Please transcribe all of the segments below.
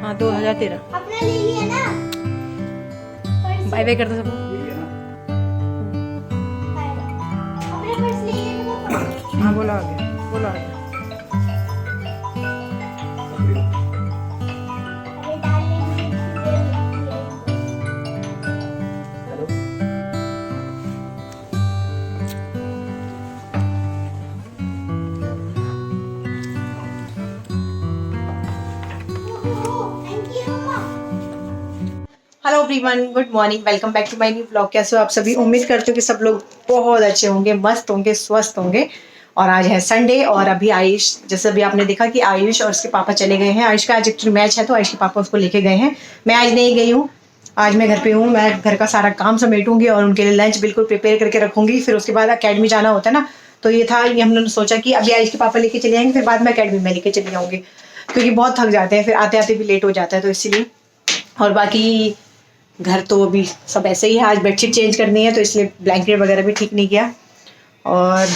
हाँ 2013। अपना ले लिया ना। बाय बाय कर दो सबको। अपने पर्स ले लिया तो हाँ बोलो आगे, बोलो आगे। अरे डाल लेंगे। Thank you mama. Hello everyone, good morning, welcome back to my new blog. कैसे हो आप सभी? उम्मीद करती हूँ कि सब लोग बहुत अच्छे होंगे, मस्त होंगे, स्वस्थ होंगे। और आज है संडे और अभी आयुष, जैसे अभी आपने देखा कि आयुष और उसके पापा चले गए हैं। आयुष का आज एक्चुअली मैच है तो आयुष के पापा उसको लेके गए हैं। मैं आज नहीं गई हूँ, आज मैं घर पे हूँ। मैं घर का सारा काम समेटूंगी और उनके लिए लंच बिल्कुल प्रिपेयर करके रखूंगी। फिर उसके बाद अकेडमी जाना होता है ना, तो ये था, ये हमने सोचा कि अभी आयुष के पापा लेके चले जाएंगे, फिर बाद में अकेडमी में लेके चले जाऊंगी, क्योंकि बहुत थक जाते हैं, फिर आते आते भी लेट हो जाता है, तो इसीलिए। और बाकी घर तो अभी सब ऐसे ही है। आज बेडशीट चेंज करनी है तो इसलिए ब्लैंकेट वगैरह भी ठीक नहीं किया। और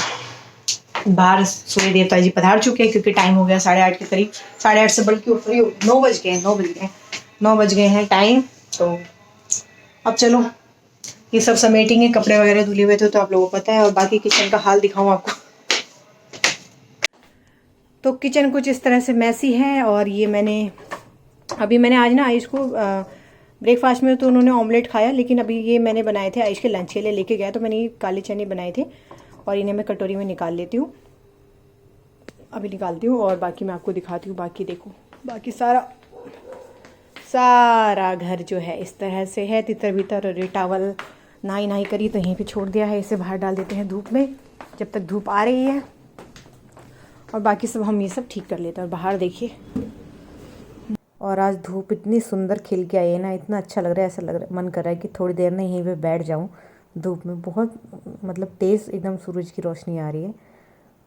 बाहर सूर्य देवता जी पधार चुके हैं, क्योंकि टाइम हो गया 8:30 के करीब, 8:30 से बल्कि ऊपर ही 9 बज गए हैं, 9 बज गए हैं टाइम। तो अब चलो ये सब समेटेंगे, कपड़े वगैरह धुले हुए थे तो आप लोगों को पता है। और बाकी किचन का हाल दिखाऊं आपको, तो किचन कुछ इस तरह से मैसी है। और ये मैंने आज ना आयुष को ब्रेकफास्ट में तो उन्होंने ऑमलेट खाया, लेकिन अभी ये मैंने बनाए थे आयुष के लंच के लिए लेके गया, तो मैंने ये काले चने बनाए थे और इन्हें मैं कटोरी में निकाल लेती हूँ, अभी निकालती हूँ। और बाकी मैं आपको दिखाती हूँ। बाकी देखो, बाकी सारा घर जो है इस तरह से है, तितर बितर। और ये टावल नहाई करी तो यहीं पे छोड़ दिया है, इसे बाहर डाल देते हैं धूप में जब तक धूप आ रही है। और बाकी सब हम ये सब ठीक कर लेते हैं। और बाहर देखिए, और आज धूप इतनी सुंदर खिल के आई है ना, इतना अच्छा लग रहा है, ऐसा लग रहा, मन कर रहा है कि थोड़ी देर में यहीं पे बैठ जाऊं धूप में। बहुत मतलब तेज़ एकदम सूरज की रोशनी आ रही है।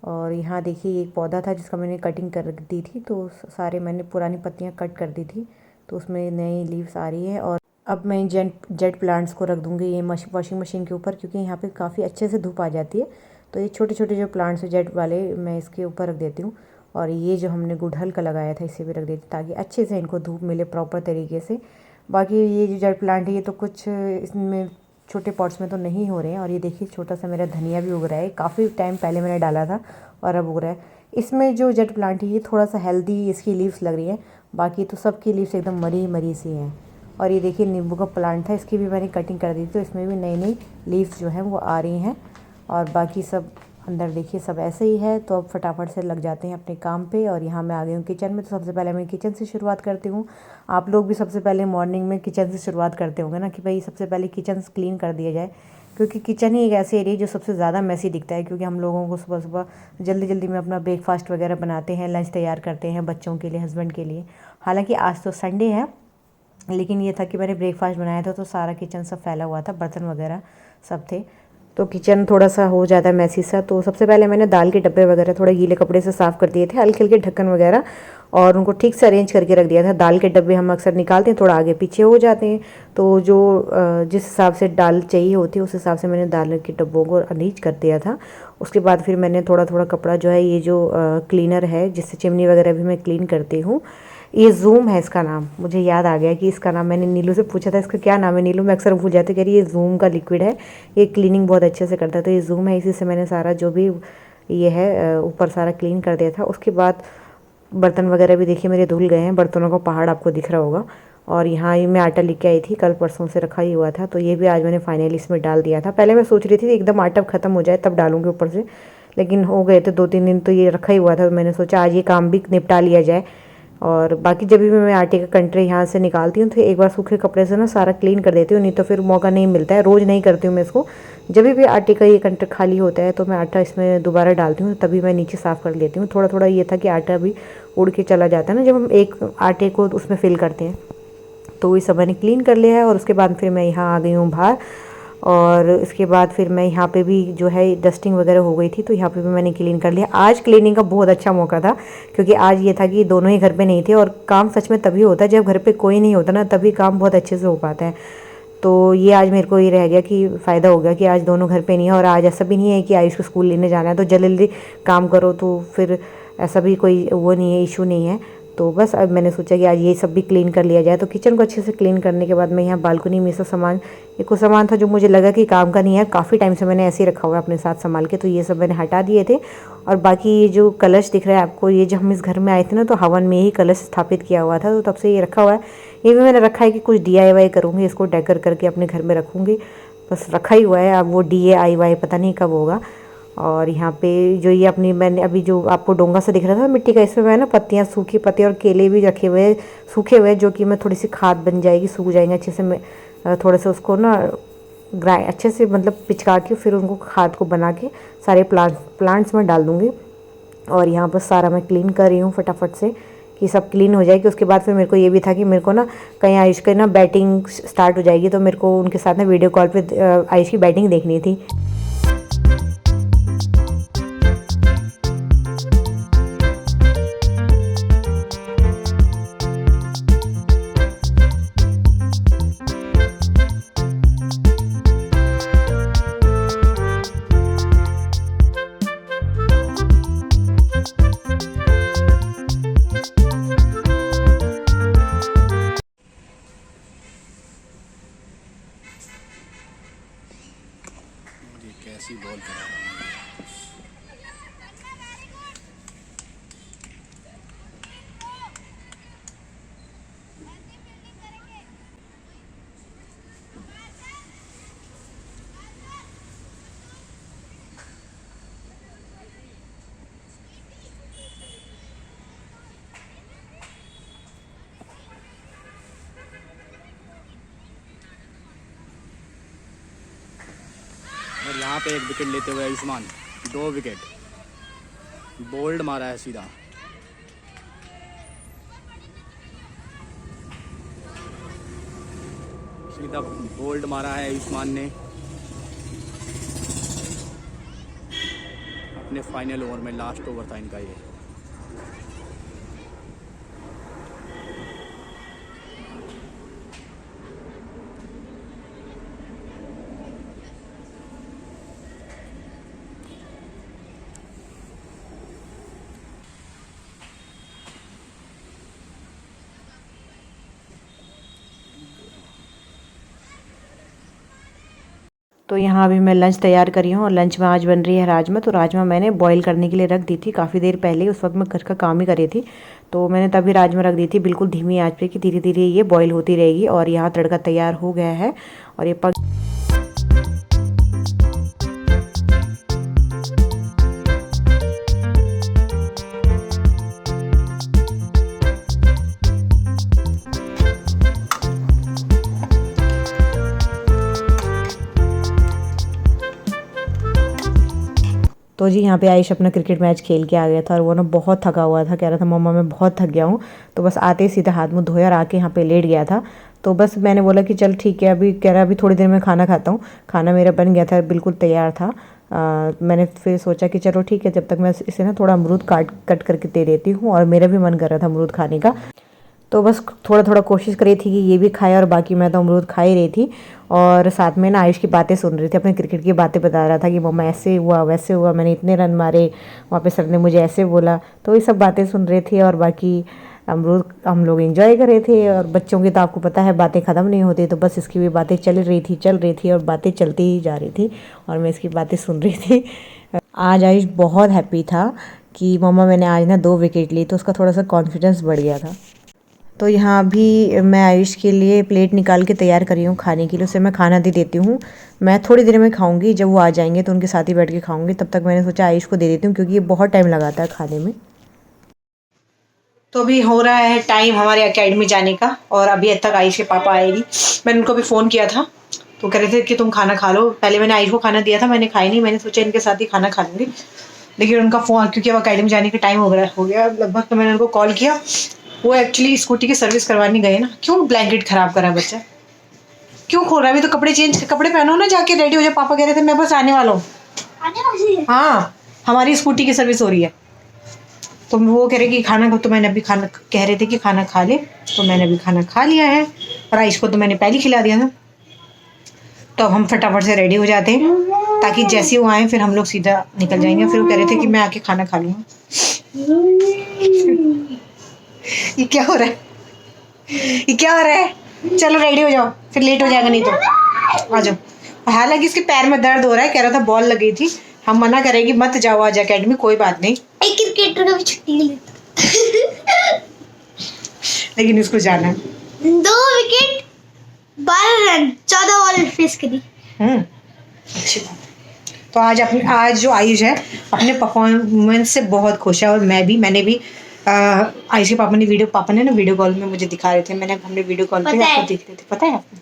और यहाँ देखिए, एक पौधा था जिसका मैंने कटिंग कर दी थी, तो सारे मैंने पुरानी पत्तियाँ कट कर दी थी, तो उसमें नई लीव्स आ रही है। और अब मैं जेड प्लांट्स को रख दूँगी ये वॉशिंग मशीन के ऊपर, क्योंकि यहाँ पर काफ़ी अच्छे से धूप आ जाती है। तो ये छोटे छोटे जो प्लांट्स हैं जेड वाले, मैं इसके ऊपर रख देती हूँ। और ये जो हमने गुड़हल का लगाया था इसे भी रख देती, ताकि अच्छे से इनको धूप मिले प्रॉपर तरीके से। बाकी ये जो जेड प्लांट है, ये तो कुछ इसमें छोटे पॉट्स में तो नहीं हो रहे हैं। और ये देखिए, छोटा सा मेरा धनिया भी उग रहा है, काफ़ी टाइम पहले मैंने डाला था और अब उग रहा है। इसमें जो जेड प्लांट है ये थोड़ा सा हेल्दी इसकी लीव्स लग रही है, बाकी तो सबकी लीव्स एकदम मरी मरी सी हैं। और ये देखिए, नींबू का प्लांट था, इसकी भी मैंने कटिंग कर दी थी, तो इसमें भी नई नई लीव्स जो हैं वो आ रही हैं। और बाकी सब अंदर देखिए सब ऐसे ही है। तो अब फटाफट से लग जाते हैं अपने काम पे। और यहाँ मैं आ गई हूँ किचन में, तो सबसे पहले मैं किचन से शुरुआत करती हूँ। आप लोग भी सबसे पहले मॉर्निंग में किचन से शुरुआत करते होंगे ना, कि भाई सबसे पहले किचन क्लीन कर दिया जाए, क्योंकि किचन ही एक ऐसी एरिया जो सबसे ज़्यादा मैसी दिखता है। क्योंकि हम लोगों को सुबह सुबह जल्दी जल्दी में अपना ब्रेकफास्ट वगैरह बनाते हैं, लंच तैयार करते हैं बच्चों के लिए, हस्बैंड के लिए। हालाँकि आज तो संडे है, लेकिन ये था कि मैंने ब्रेकफास्ट बनाया था तो सारा किचन सब फैला हुआ था, बर्तन वगैरह सब थे, तो किचन थोड़ा सा हो जाता है मैसी सा। तो सबसे पहले मैंने दाल के डब्बे वगैरह थोड़े गीले कपड़े से साफ़ कर दिए थे, हल्के हल्के ढक्कन वगैरह, और उनको ठीक से अरेंज करके रख दिया था। दाल के डब्बे हम अक्सर निकालते हैं, थोड़ा आगे पीछे हो जाते हैं, तो जो जिस हिसाब से दाल चाहिए होती है उस हिसाब से मैंने दाल के डब्बों को अरेंज कर दिया था। उसके बाद फिर मैंने थोड़ा थोड़ा कपड़ा जो है, ये जो क्लीनर है जिससे चिमनी वगैरह भी मैं क्लीन करती हूँ, ये जूम है इसका नाम, मुझे याद आ गया कि इसका नाम, मैंने नीलू से पूछा था इसका क्या नाम है। नीलू मैं अक्सर भूल जाती, कह रही ये जूम का लिक्विड है, ये क्लीनिंग बहुत अच्छे से करता है। तो ये जूम है, इसी से मैंने सारा जो भी ये है ऊपर सारा क्लीन कर दिया था। उसके बाद बर्तन वगैरह भी देखिए मेरे धुल गए हैं, बर्तनों का पहाड़ आपको दिख रहा होगा। और यहाँ ये मैं आटा लेके आई थी, कल परसों से रखा ही हुआ था, तो ये भी आज मैंने फाइनली इसमें डाल दिया था। पहले मैं सोच रही थी एकदम आटा ख़त्म हो जाए तब डालूंगी ऊपर से, लेकिन हो गए थे 2-3 दिन तो ये रखा ही हुआ था, तो मैंने सोचा आज ये काम भी निपटा लिया जाए। और बाकी जब भी मैं आटे का कंट्रे यहाँ से निकालती हूँ तो एक बार सूखे कपड़े से ना सारा क्लीन कर देती हूँ, नहीं तो फिर मौका नहीं मिलता है, रोज़ नहीं करती हूँ मैं इसको। जब भी आटे का ये कंट्रे खाली होता है तो मैं आटा इसमें दोबारा डालती हूँ, तभी मैं नीचे साफ़ कर लेती हूँ। थोड़ा थोड़ा ये था कि आटा भी उड़ के चला जाता है ना जब हम एक आटे को उसमें फिल करते हैं। तो ये सब मैंने क्लीन कर लिया है। और उसके बाद फिर मैं यहाँ आ गई हूँ बाहर, और इसके बाद फिर मैं यहाँ पे भी जो है डस्टिंग वगैरह हो गई थी, तो यहाँ पे भी मैंने क्लीन कर लिया। आज क्लीनिंग का बहुत अच्छा मौका था, क्योंकि आज ये था कि दोनों ही घर पे नहीं थे, और काम सच में तभी होता है जब घर पे कोई नहीं होता ना, तभी काम बहुत अच्छे से हो पाता है। तो ये आज मेरे को ये रह गया कि फ़ायदा हो गया कि आज दोनों घर पे नहीं है। और आज ऐसा भी नहीं है कि आयुष को स्कूल लेने जाना है तो जल्दी जल्दी काम करो, तो फिर ऐसा भी कोई वो नहीं है, इशू नहीं है। तो बस अब मैंने सोचा कि आज ये सब भी क्लीन कर लिया जाए। तो किचन को अच्छे से क्लीन करने के बाद मैं यहाँ बालकनी में सब सामान, एक कुछ सामान था जो मुझे लगा कि काम का नहीं है, काफ़ी टाइम से मैंने ऐसे ही रखा हुआ है अपने साथ संभाल के, तो ये सब मैंने हटा दिए थे। और बाकी ये जो कलश दिख रहा है आपको, ये जब हम इस घर में आए थे ना तो हवन में ही कलश स्थापित किया हुआ था, तो तब से ये रखा हुआ है। ये भी मैंने रखा है कि कुछ DIY करूँगी, इसको डेकोर करके अपने घर में रखूँगी, बस रखा ही हुआ है। अब वो DIY पता नहीं कब होगा। और यहाँ पे जो ये अपनी मैंने अभी जो आपको डोंगा सा दिख रहा था मिट्टी का, इसमें मैं ना पत्तियाँ, सूखी पत्तियाँ और केले भी रखे हुए हैं, सूखे हुए, जो कि मैं थोड़ी सी खाद बन जाएगी, सूख जाएंगे अच्छे से। मैं थोड़े से उसको ना अच्छे से मतलब पिचका के फिर उनको खाद को बना के सारे प्लांट्स में डाल दूँगी। और यहाँ पर सारा मैं क्लीन कर रही हूँ फटाफट से कि सब क्लीन हो जाएगी। उसके बाद फिर मेरे को ये भी था कि मेरे को ना कहीं आयुष के ना बैटिंग स्टार्ट हो जाएगी, तो मेरे को उनके साथ ना वीडियो कॉल पे आयुष की बैटिंग देखनी थी। कैसी बॉल करा रहा हूँ। और यहाँ पे एक विकेट लेते हुए आयुष्मान, 2 विकेट, बोल्ड मारा है सीधा। सीधा बोल्ड मारा है आयुष्मान ने अपने फाइनल ओवर में। लास्ट ओवर था इनका ये। तो यहाँ अभी मैं लंच तैयार करी हूँ और लंच में आज बन रही है राजमा। तो राजमा मैंने बॉईल करने के लिए रख दी थी काफ़ी देर पहले, उस वक्त मैं घर का काम ही कर रही थी, तो मैंने तभी राजमा रख दी थी बिल्कुल धीमी आंच पे कि धीरे धीरे ये बॉईल होती रहेगी। और यहाँ तड़का तैयार हो गया है और ये पक तो जी यहाँ पे आयुष अपना क्रिकेट मैच खेल के आ गया था और वो ना बहुत थका हुआ था, कह रहा था मम्मा मैं बहुत थक गया हूँ। तो बस आते ही सीधा हाथ मुँह धोया और आके यहाँ पे लेट गया था। तो बस मैंने बोला कि चल ठीक है, अभी कह रहा अभी थोड़ी देर में खाना खाता हूँ। खाना मेरा बन गया था, बिल्कुल तैयार था। मैंने फिर सोचा कि चलो ठीक है, जब तक मैं इसे ना थोड़ा अमरूद कट करके दे देती हूँ, और मेरा भी मन कर रहा था अमरूद खाने का। तो बस थोड़ा थोड़ा कोशिश कर रही थी कि ये भी खाए, और बाकी मैं तो अमरूद खा ही रही थी। और साथ में ना आयुष की बातें सुन रही थी, अपने क्रिकेट की बातें बता रहा था कि मम्मा ऐसे हुआ वैसे हुआ, मैंने इतने रन मारे, वहाँ पे सर ने मुझे ऐसे बोला। तो ये सब बातें सुन रहे थे और बाकी अमरूद हम लोग एंजॉय कर रहे थे। और बच्चों की तो आपको पता है बातें ख़त्म नहीं होती, तो बस इसकी भी बातें चल रही थी और बातें चलती ही जा रही थी और मैं इसकी बातें सुन रही थी। आज आयुष बहुत हैप्पी था कि मम्मा मैंने आज ना 2 विकेट ली, तो उसका थोड़ा सा कॉन्फिडेंस बढ़ गया था। तो यहाँ अभी मैं आयुष के लिए प्लेट निकाल के तैयार कर रही हूँ खाने के लिए, उसे मैं खाना दे देती हूँ। मैं थोड़ी देर में खाऊंगी, जब वो आ जाएंगे तो उनके साथ ही बैठ के खाऊंगी। तब तक मैंने सोचा आयुष को दे देती हूँ, क्योंकि ये बहुत टाइम लगाता है खाने में। तो अभी हो रहा है टाइम हमारे एकेडमी जाने का, और अभी तक आयुष के पापा आए नहीं। मैंने उनको भी फ़ोन किया था, तो कह रहे थे कि तुम खाना खा लो। पहले मैंने आयुष को खाना दिया था, मैंने खाई नहीं, मैंने सोचा इनके साथ ही खाना खा लूँगी। लेकिन उनका फ़ोन, क्योंकि अब अकेडमी जाने का टाइम हो गया लगभग, तो मैंने उनको कॉल किया। वो एक्चुअली स्कूटी की सर्विस करवाने गए ना। क्यों ब्लैंकेट खराब करा बच्चा, क्यों खोल रहा है? अभी तो कपड़े पहनो ना, जाके रेडी हो जाओ। पापा कह रहे थे मैं बस आने वाला हूँ। हाँ, हमारी स्कूटी की सर्विस हो रही है। तो वो कह रहे कि खाना को, तो मैंने अभी खाना, कह रहे थे कि खाना खा ले, तो मैंने अभी खाना खा लिया है। और आयुष को तो मैंने पहले खिला दिया था। तो अब हम फटाफट से रेडी हो जाते हैं, ताकि जैसे वो आए फिर हम लोग सीधा निकल जाएंगे। फिर वो कह रहे थे कि मैं आके खाना खा लूँगा। ये क्या हो रहा है? ये क्या हो रहा है? चलो रेडी हो जाओ, फिर लेट हो जाएगा नहीं तो। आ जाओ। हालांकि इसके पैर में दर्द हो रहा है, कह रहा था बॉल लगी थी, हम मना करेंगे मत जाओ आज एकेडमी, कोई बात नहीं, एक क्रिकेटर का भी छुट्टी ले लेता। लेकिन इसको जाना है। 2 विकेट 12 रन 14 बॉल फेस करी। अच्छी बात। तो आज जो आयुष है अपने परफॉर्मेंस से बहुत खुश है, और मैंने भी आयुष के पापा ने ना वीडियो कॉल में मुझे दिखा रहे थे, हमने वीडियो कॉल पे आपको देख रहे थे, पता है आपको?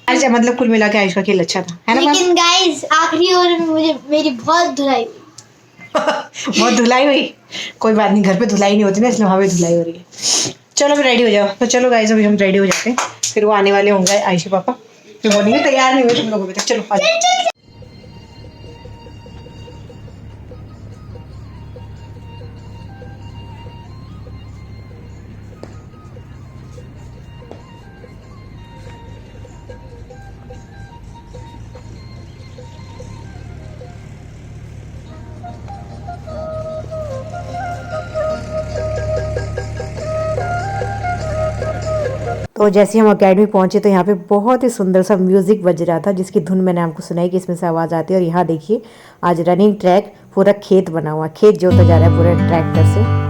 आज मतलब कुल मिला के आयुष का खेल अच्छा था, है ना? लेकिन गाइस आखिरी ओवर में मेरी बहुत धुलाई हुई। बहुत धुलाई हुई। कोई बात नहीं, घर पे धुलाई नहीं होती ना, इसलिए वहाँ पे धुलाई हो रही है। चलो अभी रेडी हो जाओ। तो चलो गाइस अभी हम रेडी हो जाते हैं, फिर वो आने वाले होंगे आयुष के पापा, फिर बोलेंगे तैयार नहीं हुए तुम लोग अभी तक, चलो आ जाओ। तो जैसे हम अकेडमी पहुंचे तो यहाँ पे बहुत ही सुंदर सा म्यूजिक बज रहा था, जिसकी धुन मैंने आपको सुनाई कि इसमें से आवाज़ आती है। और यहाँ देखिए आज रनिंग ट्रैक, पूरा खेत बना हुआ, खेत जोता जा रहा है पूरे ट्रैक्टर से।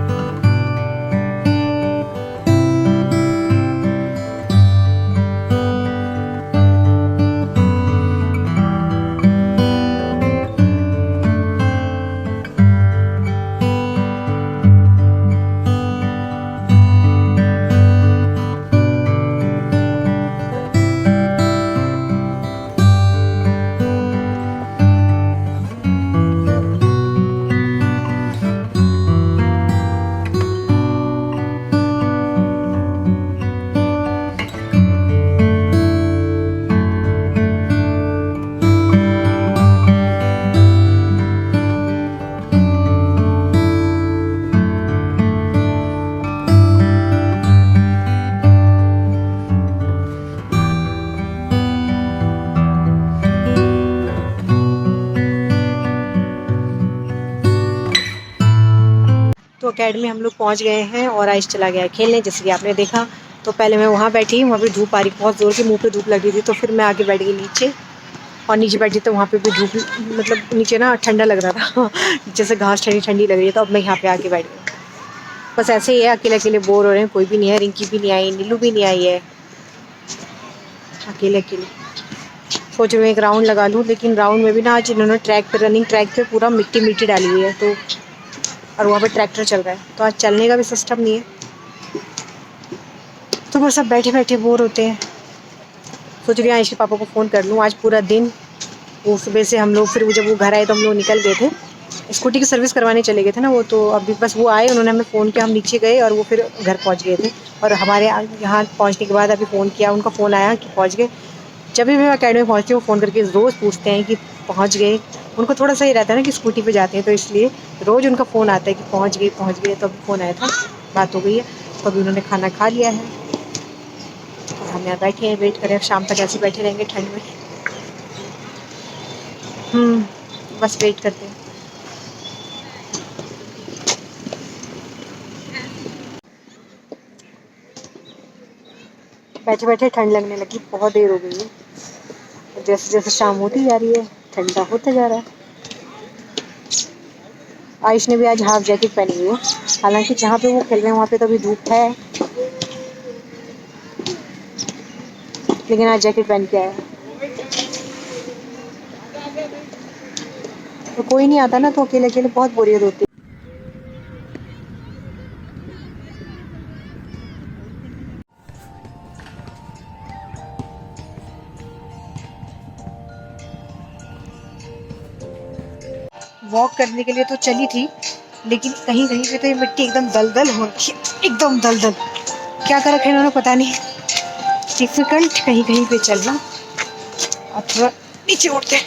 तो अकेडमी हम लोग पहुंच गए हैं और आयुष चला गया है खेलने, जैसे कि आपने देखा। तो पहले मैं वहाँ बैठी, वहाँ पे धूप आ रही, बहुत ज़ोर की मुंह पे धूप लग रही थी, तो फिर मैं आके बैठ गई नीचे, और नीचे बैठी तो वहाँ पे भी धूप, मतलब नीचे ना ठंडा लग रहा था जैसे घास ठंडी ठंडी लग रही है। तो अब मैं यहाँ पे आके बैठ गई। बस ऐसे ही है, अकेले अकेले बोर हो रहे हैं, कोई भी नहीं है, रिंकी भी नहीं आई, नीलू भी नहीं आई है, अकेले अकेले। सोच रही हूँ एक राउंड लगा लूँ, लेकिन राउंड में भी ना आज इन्होंने ट्रैक पे, रनिंग ट्रैक पे पूरा मिट्टी मिट्टी डाली हुई है, तो और वहाँ पे ट्रैक्टर चल रहा है, तो आज चलने का भी सिस्टम नहीं है, तो बस अब बैठे बैठे बोर होते हैं। सोच रही हूँ आयुष के पापा को फ़ोन कर लूँ। आज पूरा दिन, वो सुबह से हम लोग, फिर वो जब वो घर आए तो हम लोग निकल गए थे, स्कूटी की सर्विस करवाने चले गए थे ना वो, तो अभी बस वो आए, उन्होंने हमें फ़ोन किया, हम नीचे गए और वो फिर घर पहुँच गए थे। और हमारे यहाँ पहुँचने के बाद अभी फ़ोन किया, उनका फ़ोन आया कि पहुँच गए। जब भी मैं अकेडमी पहुँचती हूँ फ़ोन करके रोज़ पूछते हैं कि पहुँच गए। उनको थोड़ा सा ही रहता है ना कि स्कूटी पे जाते हैं, तो इसलिए रोज़ उनका फ़ोन आता है कि पहुँच गए। तो अभी फ़ोन आया था, बात हो गई है, तो अभी उन्होंने खाना खा लिया है और हम यहाँ बैठे हैं, वेट करें, शाम तक ऐसे बैठे रहेंगे ठंड में। बस वेट करते हैं। बैठे बैठे ठंड लगने लगी, बहुत देर हो गई है, जैसे जैसे शाम होती जा रही है ठंडा होता जा रहा है। आयुष ने भी आज हाफ जैकेट पहनी हुई है, हालांकि जहाँ पे वो खेल रहे हैं वहाँ पे तो अभी धूप है, लेकिन आज जैकेट पहन के आया है। तो कोई नहीं आता ना, तो अकेले अकेले बहुत बोरियत होती है। वॉक करने के लिए तो चली थी, लेकिन कहीं कहीं पे तो ये मिट्टी एकदम दलदल हो रखी है, एकदम दलदल। क्या कर रखा है इन्होंने पता नहीं, डिफिकल्ट कहीं कहीं पे चलना। अब थोड़ा नीचे उठते हैं,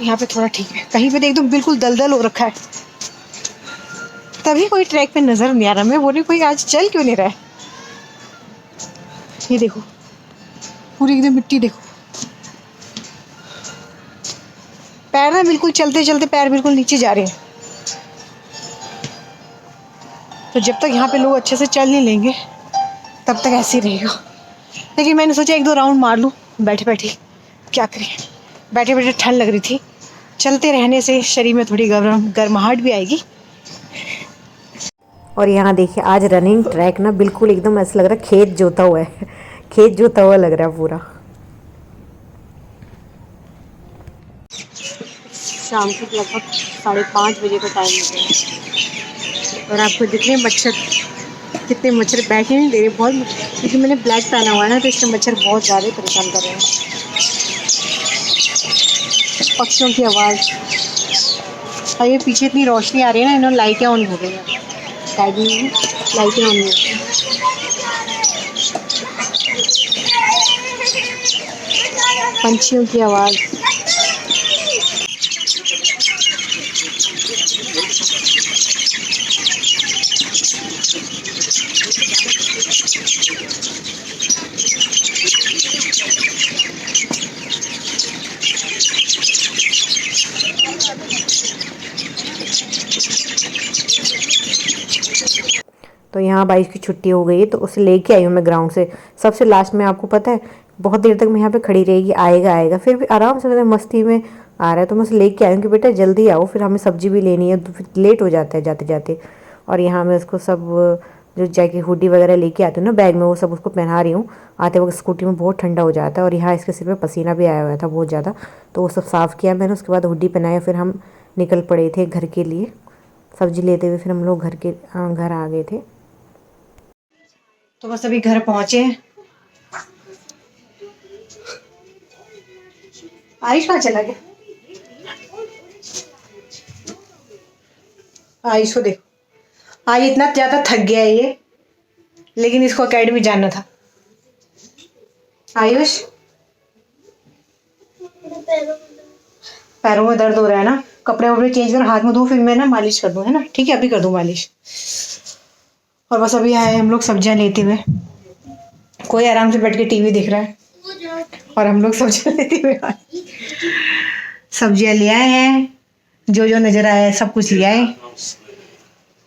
यहाँ पे थोड़ा ठीक है, कहीं पे तो एकदम बिल्कुल दलदल हो रखा है, तभी कोई ट्रैक पे नजर नहीं आ रहा। मैं बोली कोई आज चल क्यों नहीं रहा है। ये देखो पूरी एकदम मिट्टी, देखो पैर ना बिल्कुल, चलते चलते पैर बिल्कुल नीचे जा रहे हैं। तो जब तक यहाँ पे लोग अच्छे से चल नहीं लेंगे तब तक ऐसे ही रहेगा। लेकिन मैंने सोचा 1-2 राउंड मार लूँ बैठे बैठे, क्या करें, बैठे बैठे ठंड लग रही थी। चलते रहने से शरीर में थोड़ी गर्माहट भी आएगी। और यहाँ देखिए आज रनिंग ट्रैक ना बिल्कुल एकदम ऐसा लग रहा है खेत जोता हुआ है, खेत जोता हुआ लग रहा है पूरा। शाम के लगभग 5:30 बजे का टाइम हो गया और आपको दिख रहे हैं मच्छर, कितने मच्छर बैठे नहीं दे रहे बहुत, क्योंकि मैंने ब्लैक पहना हुआ है ना तो इससे मच्छर बहुत ज़्यादा परेशान कर रहे हैं। पक्षियों की आवाज़ और ये पीछे इतनी रोशनी आ रही है ना, इन्होंने लाइटें ऑन हो गई हैं, लाइटें ऑन हो गई हैं। पंछियों की आवाज़, तो यहाँ बारिश की छुट्टी हो गई है तो उसे लेके आई हूँ मैं ग्राउंड से सबसे लास्ट में। आपको पता है बहुत देर तक मैं यहाँ पे खड़ी रहेगी, आएगा आएगा, फिर भी आराम से मस्ती में आ रहा है तो मैं उसे लेके आई हूँ कि बेटा जल्दी आओ, फिर हमें सब्जी भी लेनी है तो फिर लेट हो जाता है जाते जाते। और यहाँ मैं उसको सब जो जैकेट हुडी वगैरह लेके आती हूँ ना बैग में, वो सब उसको पहना रही हूँ। आते वक्त स्कूटी में बहुत ठंडा हो जाता है और यहाँ इसके सिर में पसीना भी आया हुआ था बहुत ज़्यादा, तो वो सब साफ़ किया मैंने। उसके बाद हुडी पहनाया, फिर हम निकल पड़े थे घर के लिए सब्जी लेते हुए। फिर हम लोग घर आ गए थे। तो बस अभी घर पहुँचे हैं। आयुष कहाँ चला गया? आयुष को देखो, आज इतना ज़्यादा थक गया है ये, लेकिन इसको एकेडमी जाना था। आयुष पैरों में दर्द हो रहा है ना, कपड़े वपड़े चेंज कर हाथ में धो, फिर मैं ना मालिश कर दूँ, है ना? ठीक है, अभी कर दूँ मालिश। और बस अभी आए हम लोग सब्जियां लेते हुए, कोई आराम से बैठ के टीवी देख रहा है और हम लोग सब्जियां लेते हुए सब्जियां ले आए हैं, जो जो नज़र आया सब कुछ ले आए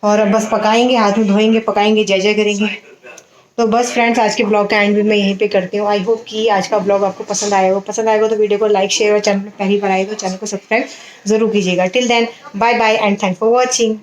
और अब बस पकाएंगे, हाथ में धोएंगे, पकाएंगे, जय जय करेंगे। तो बस फ्रेंड्स आज के ब्लॉग का एंड भी मैं यहीं पे करती हूँ। आई होप कि आज का ब्लॉग आपको पसंद आएगा तो वीडियो को लाइक शेयर और चैनल पर पहली बार आए तो चैनल को सब्सक्राइब जरूर कीजिएगा। Till then bye bye and thanks for watching.